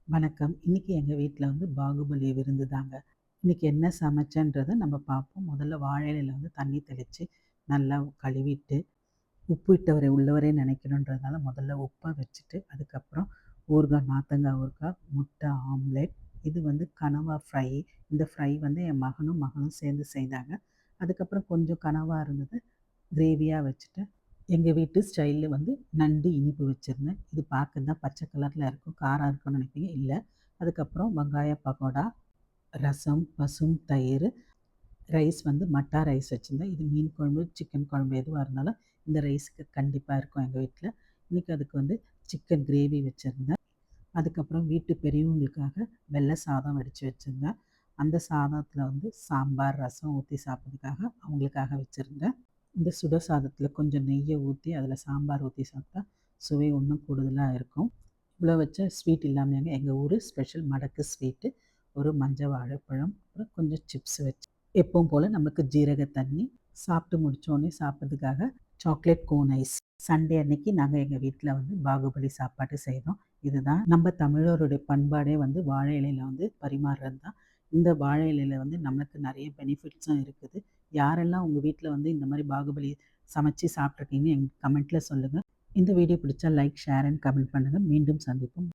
வணக்கம். இன்னைக்கு எங்க வீட்ல வந்து பாகுபலி விருந்து தாங்க. இன்னைக்கு என்ன சமைச்சேன்றத நம்ம பார்ப்போம். முதல்ல வாழை இலையில வந்து தண்ணி தெளிச்சு, நல்லா கழுவிட்டு, உப்பு விட்டவரை உள்ளவரே நினைக்கணுன்றதுனால முதல்ல உப்ப வச்சுட்டு, அதுக்கப்புறம் ஊறுகாய், நார்த்தங்காய் ஊறுகாய், முட்டை ஆம்லெட், இது வந்து கனவா ஃப்ரை. இந்த ஃப்ரை வந்து என் மகனும் சேர்ந்து செய்தாங்க. அதுக்கப்புறம் கொஞ்சம் கனவா இருந்தது. கிரேவியா வச்சுட்டேன். எங்க வீட்டு ஸ்டைல்ல வந்து நண்டு இனிப்பு வச்சிருந்தேன். இது பார்க்க தான் பச்சை கலர்ல இருக்கும். காரம் இருக்கும்னு நினைப்பீங்க. இல்ல. அதுக்கப்புறம் வெங்காய பக்கோடா, ரசம், தயிர், ரைஸ் வந்து மட்டா ரைஸ் வச்சிருந்தேன். இது மீன் குழம்பு, சிக்கன் குழம்பு எதுவா இருந்தாலும் இந்த ரைஸுக்கு கண்டிப்பா இருக்கும் எங்க வீட்ல. இன்னைக்கு அதுக்கு வந்து சிக்கன் கிரேவி வச்சிருந்தேன். அதுக்கப்புறம் வீட்டு பெரியவங்களுக்காக வெள்ளை சாதம் வடிச்சு வச்சிருந்தேன். அந்த சாதத்துல வந்து சாம்பார், ரசம் ஊத்தி சாப்பிட்றதுக்காக அவங்களுக்காக வச்சிருந்தேன். இந்த சுட சாதத்துல கொஞ்சம் நெய்ய ஊத்தி, அதில சாம்பார் ஊத்தி சாப்பிட்டா சுவை இன்னும் கூடுதலா இருக்கும். இவ்வளோ வச்ச ஸ்வீட் இல்லாமயாங்க எங்க ஊரு ஸ்பெஷல் மடக்கு ஸ்வீட்டு, ஒரு மஞ்ச வாழைப்பழம், அப்புறம் கொஞ்சம் சிப்ஸ் வச்சு எப்பவும் போல நமக்கு ஜீரக தண்ணி, சாப்பிட்டு முடிச்சோனே சாப்பிட்றதுக்காக சாக்லேட் கோன் ஐஸ். சண்டே அன்னைக்கு நாங்க எங்க வீட்ல வந்து பாகுபலி சாப்பாடு செய்தோம். இதுதான் நம்ம தமிழருடைய பண்பாடே வந்து வாழை இலையில வந்து பரிமாறுறது தான். இந்த வாழை இலையில வந்து நமக்கு நெறைய பெனிஃபிட்ஸும் இருக்குது. யாரெல்லாம் உங்க வீட்ல வந்து இந்த மாரி பாகுபலி சமைச்சு சாப்பிட்ருக்கீங்கன்னு கமெண்ட்ல சொல்லுங்க. இந்த வீடியோ பிடிச்சா லைக், ஷேர் அண்ட் கமெண்ட் பண்ணுங்க. மீண்டும் சந்திப்போம்.